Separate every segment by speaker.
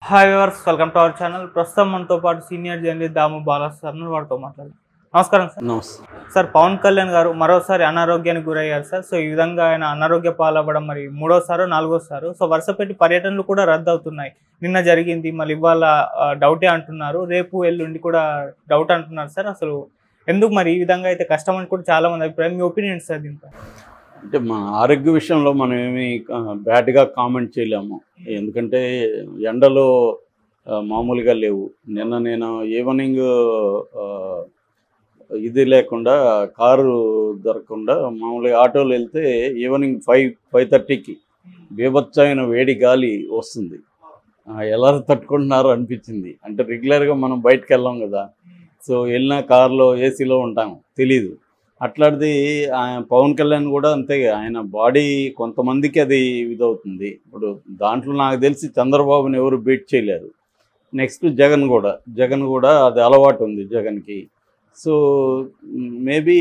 Speaker 1: Hi viewers, welcome to our channel. ప్రస్తుతం మనతో పాటు సీనియర్ జర్నలిస్ట్ దాము బాలా సార్ వారితో మాట్లాడారు. నమస్కారం సార్.
Speaker 2: నమస్తే.
Speaker 1: సార్, పవన్ కళ్యాణ్ గారు మరోసారి అనారోగ్యానికి గురయ్యారు సార్. సో ఈ విధంగా ఆయన అనారోగ్య పాలవ్వడం మరి మూడోసారో నాలుగోసారో సో వరుసపెట్టి పర్యటనలు కూడా రద్దు అవుతున్నాయి. నిన్న జరిగింది, మళ్ళీ ఇవాళ డౌటే అంటున్నారు, రేపు ఎల్లుండి కూడా డౌట్ అంటున్నారు సార్. అసలు ఎందుకు మరి ఈ విధంగా అయితే కష్టం అని కూడా చాలా మంది అభిప్రాయం. మీ ఒపీనియన్ సార్ దీంట్లో?
Speaker 2: అంటే మన ఆరోగ్య విషయంలో మనం ఏమి బ్యాడ్గా కామెంట్ చేయలేము. ఎందుకంటే ఎండలో మామూలుగా లేవు. నిన్న నేను ఈవినింగ్ ఇది లేకుండా కారు దొరకకుండా మామూలుగా ఆటోలో వెళ్తే ఈవినింగ్ 5:30కి బీభత్సమైన వేడి గాలి వస్తుంది. ఎలా తట్టుకుంటున్నారో అనిపించింది. అంటే రెగ్యులర్గా మనం బయటకు వెళ్ళాం కదా, సో వెళ్ళిన కారులో ఏసీలో ఉంటాం, తెలీదు. అట్లాంటిది పవన్ కళ్యాణ్ కూడా అంతే. ఆయన బాడీ కొంతమందికి అది ఇదవుతుంది. ఇప్పుడు దాంట్లో నాకు తెలిసి చంద్రబాబుని ఎవరు బీట్ చేయలేరు. నెక్స్ట్ జగన్ కూడా అది అలవాటు ఉంది జగన్కి. సో మేబీ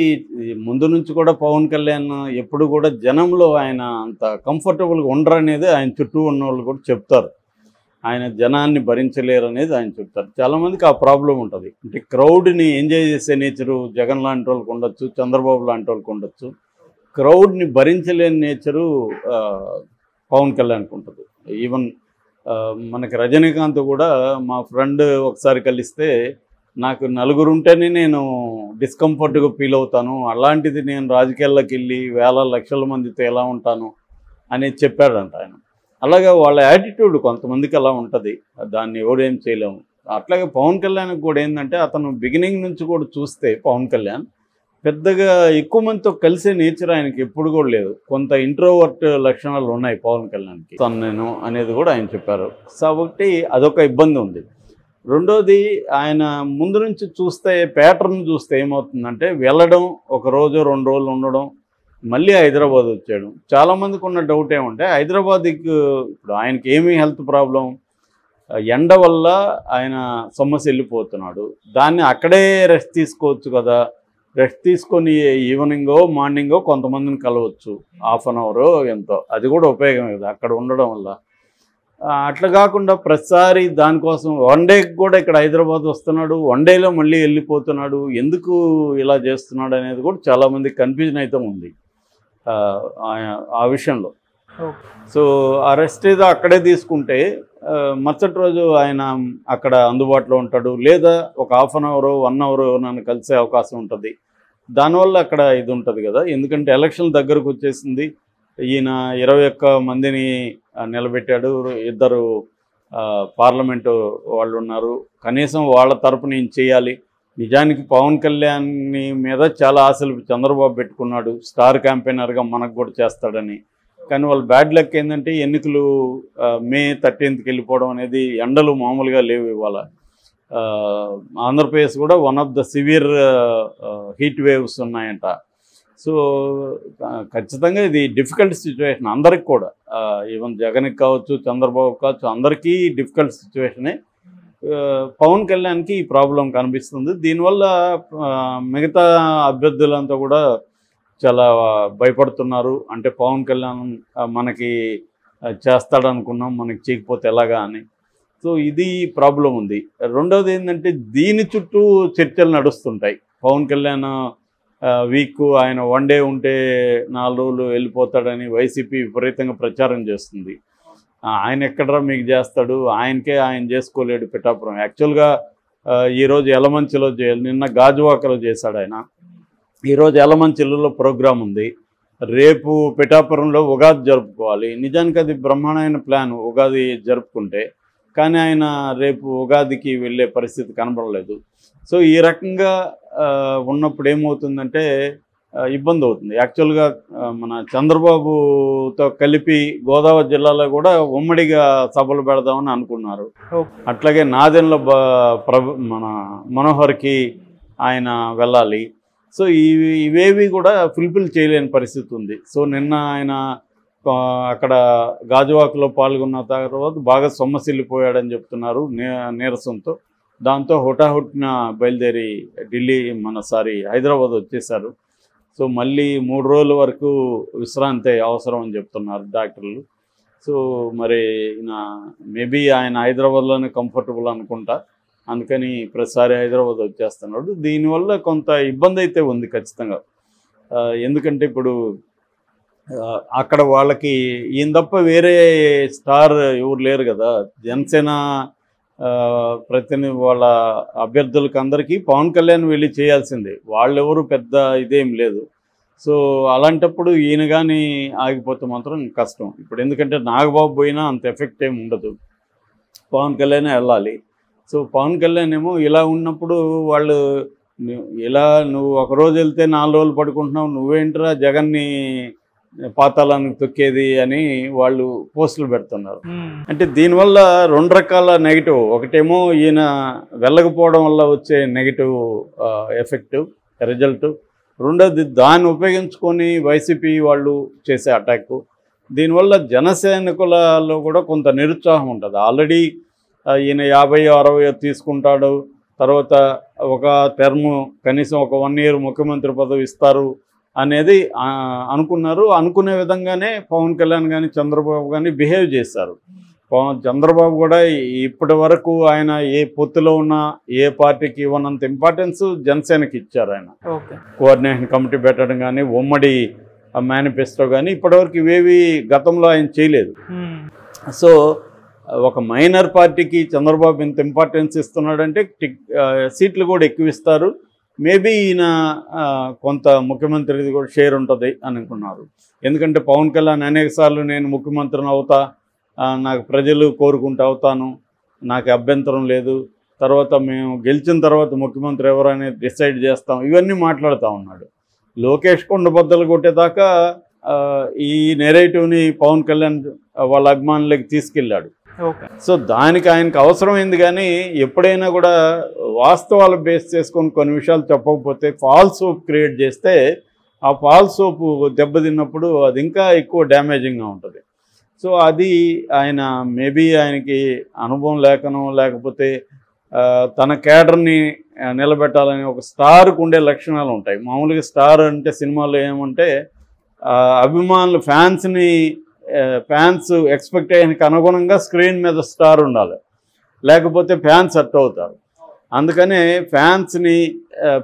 Speaker 2: ముందు నుంచి కూడా పవన్ కళ్యాణ్ ఎప్పుడు కూడా జనంలో ఆయన అంత కంఫర్టబుల్గా ఉండరు అనేది ఆయన చుట్టూ ఉన్న వాళ్ళు కూడా చెప్తారు. ఆయన జనాన్ని భరించలేరు అనేది ఆయన చెప్తారు. చాలామందికి ఆ ప్రాబ్లం ఉంటుంది. అంటే క్రౌడ్ని ఎంజాయ్ చేసే నేచరు జగన్ లాంటి వాళ్ళకి ఉండొచ్చు, చంద్రబాబు లాంటి వాళ్ళకి ఉండొచ్చు. క్రౌడ్ని భరించలేని నేచరు పవన్ కళ్యాణ్కి ఉంటుంది. ఈవెన్ మనకి రజనీకాంత్ కూడా, మా ఫ్రెండ్ ఒకసారి కలిస్తే నాకు నలుగురు ఉంటేనే నేను డిస్కంఫర్ట్గా ఫీల్ అవుతాను, అలాంటిది నేను రాజకీయాల్లోకి వెళ్ళి వేల లక్షల మందితో ఎలా ఉంటాను అనేది చెప్పాడంట ఆయన. అలాగే వాళ్ళ యాటిట్యూడ్ కొంతమందికి అలా ఉంటుంది, దాన్ని ఎవరేం చేయలేము. అట్లాగే పవన్ కళ్యాణ్కి కూడా ఏంటంటే, అతను బిగినింగ్ నుంచి కూడా చూస్తే పవన్ కళ్యాణ్ పెద్దగా ఎక్కువ మందితో కలిసే నేచర్ ఆయనకి ఎప్పుడు కూడా లేదు. కొంత ఇంట్రోవర్ట్ లక్షణాలు ఉన్నాయి పవన్ కళ్యాణ్కి. తను నేను అనేది కూడా ఆయన చెప్పారు. కాబట్టి అదొక ఇబ్బంది ఉంది. రెండోది, ఆయన ముందు నుంచి చూస్తే ప్యాటర్న్ చూస్తే ఏమవుతుందంటే, వెళ్ళడం, ఒక రోజు 2 రోజులు ఉండడం, మళ్ళీ హైదరాబాద్ వచ్చాడు. చాలామందికి ఉన్న డౌట్ ఏమంటే, హైదరాబాద్కి ఇప్పుడు ఆయనకి ఏమీ హెల్త్ ప్రాబ్లం, ఎండ వల్ల ఆయన సమస్య వెళ్ళిపోతున్నాడు. దాన్ని అక్కడే రెస్ట్ తీసుకోవచ్చు కదా, రెస్ట్ తీసుకొని ఈవినింగో మార్నింగో కొంతమందిని కలవచ్చు, హాఫ్ అన్ అవరో ఎంతో, అది కూడా ఉపయోగం కదా అక్కడ ఉండడం వల్ల. అట్లా కాకుండా ప్రతిసారి దానికోసం వన్ డేకి కూడా ఇక్కడ హైదరాబాద్ వస్తున్నాడు, వన్ డేలో మళ్ళీ వెళ్ళిపోతున్నాడు, ఎందుకు ఇలా చేస్తున్నాడు అనేది కూడా చాలామందికి కన్ఫ్యూజన్ అయితే ఉంది ఆ విషయంలో. సో ఆ రెస్ట్ ఏదో అక్కడే తీసుకుంటే మరుసటి రోజు ఆయన అక్కడ అందుబాటులో ఉంటాడు, లేదా ఒక హాఫ్ అన్ అవర్ 1 అవర్ నన్ను కలిసే అవకాశం ఉంటుంది. దానివల్ల అక్కడ ఇది ఉంటుంది కదా. ఎందుకంటే ఎలక్షన్ దగ్గరకు వచ్చేసింది, ఈయన 21 మందిని నిలబెట్టాడు, 2 పార్లమెంటు వాళ్ళు ఉన్నారు, కనీసం వాళ్ళ తరపున ఏం చేయాలి. నిజానికి పవన్ కళ్యాణ్ మీద చాలా ఆశలు చంద్రబాబు పెట్టుకున్నాడు, స్టార్ క్యాంపెయినర్గా మనకు కూడా చేస్తాడని. కానీ వాళ్ళ బ్యాడ్ లక్ ఏంటంటే, ఎన్నికలు మే 13కి వెళ్ళిపోవడం అనేది, ఎండలు మామూలుగా లేవు ఇవాళ. ఆంధ్రప్రదేశ్ కూడా one of the severe heat waves ఉన్నాయంట. సో ఖచ్చితంగా ఇది డిఫికల్ట్ సిచ్యువేషన్ అందరికి కూడా, ఈవెన్ జగన్కి కావచ్చు, చంద్రబాబు కావచ్చు, అందరికీ డిఫికల్ట్ సిచ్యువేషనే. పవన్ కళ్యాణ్కి ఈ ప్రాబ్లం కనిపిస్తుంది. దీనివల్ల మిగతా అభ్యర్థులంతా కూడా చాలా భయపడుతున్నారు. అంటే పవన్ కళ్యాణ్ మనకి చేస్తాడనుకున్నాం, మనకి చేయకపోతే ఎలాగా అని. సో ఇది ప్రాబ్లం ఉంది. రెండవది ఏంటంటే, దీని చుట్టూ చర్చలు నడుస్తుంటాయి. పవన్ కళ్యాణ్ వీక్ ఆయన 1 డే ఉంటే 4 రోజులు వెళ్ళిపోతాడని వైసీపీ విపరీతంగా ప్రచారం చేస్తుంది. ఆయన ఎక్కడరా మీకు చేస్తాడు, ఆయన చేసుకోలేడు పిఠాపురం. యాక్చువల్గా ఈరోజు యలమంచిలో చేయాలి, నిన్న గాజువాకలో చేశాడు ఆయన, ఈరోజు యలమంచిలో ప్రోగ్రాం ఉంది, రేపు పిఠాపురంలో ఉగాది జరుపుకోవాలి. నిజానికి అది బ్రహ్మాండమైన ప్లాన్ ఉగాది జరుపుకుంటే, కానీ ఆయన రేపు ఉగాదికి వెళ్ళే పరిస్థితి కనబడలేదు. సో ఈ రకంగా ఉన్నప్పుడు ఏమవుతుందంటే ఇబ్బంది అవుతుంది. యాక్చువల్గా మన చంద్రబాబుతో కలిపి గోదావరి జిల్లాలో కూడా ఉమ్మడిగా సభలు పెడదామని అనుకున్నారు. అట్లాగే నాదెండ్ల మన మనోహర్కి ఆయన వెళ్ళాలి. సో ఇవేవి కూడా ఫుల్ఫిల్ చేయలేని పరిస్థితి ఉంది. సో నిన్న ఆయన అక్కడ గాజువాకలో పాల్గొన్న తర్వాత బాగా సొమ్మసిల్లిపోయాడని చెప్తున్నారు నీరసంతో. దాంతో హుటాహుటిన బయలుదేరి హైదరాబాద్ వచ్చేసారు. సో మళ్ళీ 3 రోజుల వరకు విశ్రాంతి అవసరం అని చెప్తున్నారు డాక్టర్లు. సో మరి మేబీ ఆయన హైదరాబాద్లోనే కంఫర్టబుల్ అనుకుంటా, అందుకని ప్రతిసారి హైదరాబాద్ వచ్చేస్తున్నాడు. దీనివల్ల కొంత ఇబ్బంది అయితే ఉంది ఖచ్చితంగా. ఎందుకంటే ఇప్పుడు అక్కడ వాళ్ళకి ఈయన తప్ప వేరే స్టార్ ఎవరు లేరు కదా. జనసేన వాళ్ళ అభ్యర్థులకు అందరికీ పవన్ కళ్యాణ్ వెళ్ళి చేయాల్సిందే, వాళ్ళెవరు పెద్ద ఇదేం లేదు. సో అలాంటప్పుడు ఈయన కానీ ఆగిపోతే మాత్రం కష్టం. ఇప్పుడు ఎందుకంటే నాగబాబు పోయినా అంత ఎఫెక్ట్ ఏమి ఉండదు, పవన్ కళ్యాణ్ వెళ్ళాలి. సో పవన్ కళ్యాణ్ ఏమో ఇలా ఉన్నప్పుడు వాళ్ళు నువ్వు ఒకరోజు వెళ్తే 4 రోజులు పడుకుంటున్నావు, నువ్వేంట్రా జగన్ని పాతాళానికి తొక్కేది అని వాళ్ళు పోస్టులు పెడుతున్నారు. అంటే దీనివల్ల 2 రకాల నెగిటివ్. ఒకటేమో ఈయన వెళ్ళకపోవడం వల్ల వచ్చే నెగిటివ్ ఎఫెక్ట్ రిజల్ట్, రెండోది దాన్ని ఉపయోగించుకొని వైసీపీ వాళ్ళు చేసే అటాక్. దీనివల్ల జనసైనికులలో కూడా కొంత నిరుత్సాహం ఉంటుంది. ఆల్రెడీ ఈయన 50-60 తీసుకుంటాడు, తర్వాత ఒక టర్ము కనీసం ఒక 1 year ముఖ్యమంత్రి పదవి ఇస్తారు అనేది అనుకున్నారు. అనుకునే విధంగానే పవన్ కళ్యాణ్ కానీ చంద్రబాబు కానీ బిహేవ్ చేశారు. చంద్రబాబు కూడా ఇప్పటి వరకు ఆయన ఏ పొత్తులో ఉన్నా ఏ పార్టీకి ఇవ్వనంత ఇంపార్టెన్స్ జనసేనకి ఇచ్చారు. ఆయన కోఆర్డినేషన్ కమిటీ పెట్టడం కానీ, ఉమ్మడి మేనిఫెస్టో కానీ ఇప్పటివరకు ఇవేవి గతంలో ఆయన చేయలేదు. సో ఒక మైనర్ పార్టీకి చంద్రబాబు ఇంత ఇంపార్టెన్స్ ఇస్తున్నాడంటే సీట్లు కూడా ఎక్కువ ఇస్తారు. మేబీ ఈయన కొంత ముఖ్యమంత్రిది కూడా షేర్ ఉంటుంది అనుకున్నారు. ఎందుకంటే పవన్ కళ్యాణ్ అనేకసార్లు నేను ముఖ్యమంత్రిని అవుతా, నాకు ప్రజలు కోరుకుంటూ అవుతాను, నాకు అభ్యంతరం లేదు, తర్వాత మేము గెలిచిన తర్వాత ముఖ్యమంత్రి ఎవరనేది డిసైడ్ చేస్తాం, ఇవన్నీ మాట్లాడుతూ ఉన్నాడు. లోకేష్ కొండబద్దలు కొట్టేదాకా ఈ నెరేటివ్ని పవన్ కళ్యాణ్ వాళ్ళ అభిమానులకి తీసుకెళ్ళాడు. సో దానికి ఆయనకు అవసరమైంది. కానీ ఎప్పుడైనా కూడా వాస్తవాలు బేస్ చేసుకొని కొన్ని విషయాలు చెప్పకపోతే ఫాల్స్ హోప్ క్రియేట్ చేస్తే ఆ ఫాల్స్ హోప్ దెబ్బతిన్నప్పుడు అది ఇంకా ఎక్కువ డ్యామేజింగ్గా ఉంటుంది. సో అది ఆయన మేబీ ఆయనకి అనుభవం లేకనో లేకపోతే తన క్యాడర్ని నిలబెట్టాలని ఒక స్టార్కు ఉండే లక్షణాలు ఉంటాయి. మామూలుగా స్టార్ అంటే సినిమాలో ఏమంటే అభిమానులు ఫ్యాన్స్ ఎక్స్పెక్టేషన్కి అనుగుణంగా స్క్రీన్ మీద స్టార్ ఉండాలి, లేకపోతే ఫ్యాన్స్ హర్ట్ అవుతారు. అందుకనే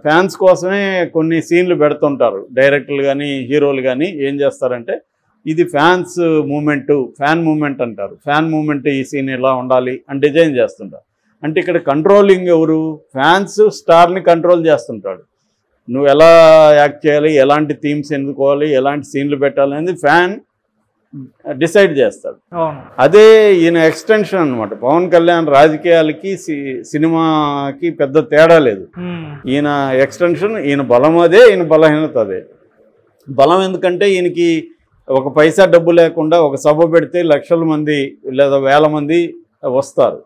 Speaker 2: ఫ్యాన్స్ కోసమే కొన్ని సీన్లు పెడుతుంటారు డైరెక్టర్లు కానీ హీరోలు కానీ. ఏం చేస్తారంటే ఇది ఫ్యాన్ మూమెంట్ అంటారు. ఫ్యాన్ మూమెంట్ ఈ సీన్ ఇలా ఉండాలి అని డిజైన్ చేస్తుంటారు. అంటే ఇక్కడ కంట్రోలింగ్ ఎవరు? ఫ్యాన్స్ స్టార్ని కంట్రోల్ చేస్తుంటాడు. నువ్వు ఎలా యాక్ట్ చేయాలి, ఎలాంటి థీమ్స్ ఎన్నుకోవాలి, ఎలాంటి సీన్లు పెట్టాలి అనేది ఫ్యాన్ డిసైడ్ చేస్తాడు. అదే ఈయన ఎక్స్టెన్షన్ అనమాట. పవన్ కళ్యాణ్ రాజకీయాలకి సినిమాకి పెద్ద తేడా లేదు. ఈయన ఎక్స్టెన్షన్, ఈయన బలం అదే, ఈయన బలహీనత అదే. బలం ఎందుకంటే ఈయనకి ఒక పైసా డబ్బు లేకుండా ఒక సభ పెడితే లక్షల మంది లేదా వేల మంది వస్తారు.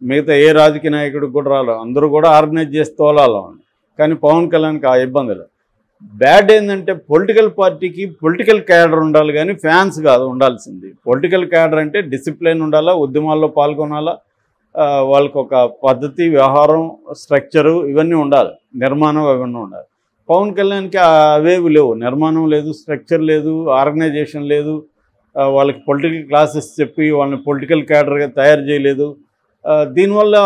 Speaker 2: మిగతా ఏ రాజకీయ నాయకుడికి కూడా రాలేదు, అందరూ కూడా ఆర్గనైజ్ చేసి తోలాలి. కానీ పవన్ కళ్యాణ్కి ఆ ఇబ్బంది లేదు. బ్యాడ్ ఏంటంటే పొలిటికల్ పార్టీకి పొలిటికల్ క్యాడర్ ఉండాలి కానీ ఫ్యాన్స్ కాదు ఉండాల్సింది. పొలిటికల్ క్యాడర్ అంటే డిసిప్లిన్ ఉండాలా, ఉద్యమాల్లో పాల్గొనాలా, వాళ్ళకి ఒక పద్ధతి, వ్యవహారం, స్ట్రక్చరు ఇవన్నీ ఉండాలి, నిర్మాణం ఇవన్నీ ఉండాలి. పవన్ కళ్యాణ్కి అవేవి లేవు. నిర్మాణం లేదు, స్ట్రక్చర్ లేదు, ఆర్గనైజేషన్ లేదు, వాళ్ళకి పొలిటికల్ క్లాసెస్ చెప్పి వాళ్ళని పొలిటికల్ క్యాడర్గా తయారు చేయలేదు. దీనివల్ల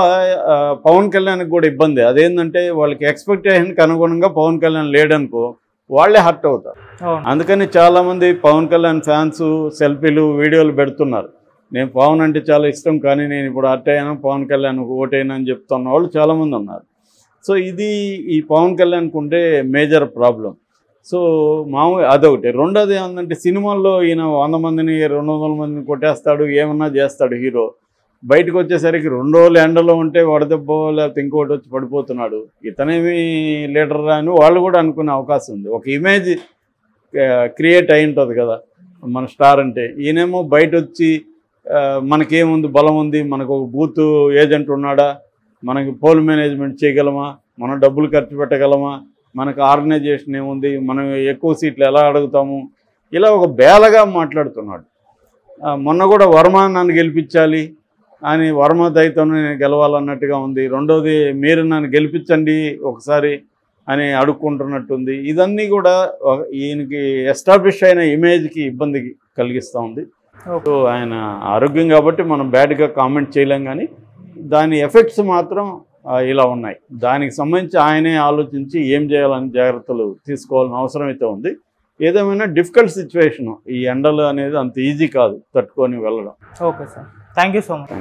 Speaker 2: పవన్ కళ్యాణ్కి కూడా ఇబ్బంది. అదేంటంటే వాళ్ళకి ఎక్స్పెక్టేషన్కి అనుగుణంగా పవన్ కళ్యాణ్ లేడనుకో వాళ్ళే హర్ట్ అవుతారు. అందుకని చాలామంది పవన్ కళ్యాణ్ ఫ్యాన్స్ సెల్ఫీలు వీడియోలు పెడుతున్నారు. నేను పవన్ అంటే చాలా ఇష్టం కానీ నేను ఇప్పుడు హర్ట్ అయ్యాను, పవన్ కళ్యాణ్ ఓటైనా అని చెప్తున్న వాళ్ళు చాలామంది ఉన్నారు. సో ఇది ఈ పవన్ కళ్యాణ్కి ఉండే మేజర్ ప్రాబ్లం. సో మామూలు అదొకటి. రెండోది ఏమందంటే సినిమాల్లో ఈయన 100 మందిని 200 మందిని కొట్టేస్తాడు, ఏమన్నా చేస్తాడు హీరో. బయటకు వచ్చేసరికి 2 రోజులు ఎండలో ఉంటే వడదెబ్బో లేకపోతే ఇంకోటి వచ్చి పడిపోతున్నాడు, ఇతనేమి లీడర్ అని వాళ్ళు కూడా అనుకునే అవకాశం ఉంది. ఒక ఇమేజ్ క్రియేట్ అయి ఉంటుంది కదా మన స్టార్ అంటే. ఈయనేమో బయట వచ్చి మనకేముంది, బలం ఉంది, మనకు ఒక బూత్ ఏజెంట్ ఉన్నాడా, మనకి పోల్ మేనేజ్మెంట్ చేయగలమా, మనం డబ్బులు ఖర్చు పెట్టగలమా, మనకు ఆర్గనైజేషన్ ఏముంది, మనం ఎక్కువ సీట్లు ఎలా అడుగుతాము, ఇలా ఒక బేలగా మాట్లాడుతున్నాడు. మొన్న కూడా వర్మ నన్ను గెలిపించాలి అని, వర్మ దయతోనే నేను గెలవాలన్నట్టుగా ఉంది. రెండోది మీరు నన్ను గెలిపించండి ఒకసారి అని అడుక్కుంటున్నట్టుంది. ఇదన్నీ కూడా ఈయనకి ఎస్టాబ్లిష్ అయిన ఇమేజ్కి ఇబ్బంది కలిగిస్తూ ఉంది. సో ఆయన ఆరోగ్యం కాబట్టి మనం బ్యాడ్గా కామెంట్ చేయలేం, కానీ దాని ఎఫెక్ట్స్ మాత్రం ఇలా ఉన్నాయి. దానికి సంబంధించి ఆయనే ఆలోచించి ఏం చేయాలని జాగ్రత్తలు తీసుకోవాల్సిన అవసరం అయితే ఉంది. ఏదేమైనా డిఫికల్ట్ సిచ్యువేషన్, ఈ ఎండలు అనేది అంత ఈజీ కాదు తట్టుకొని వెళ్ళడం.
Speaker 1: Okay sir, thank you so much.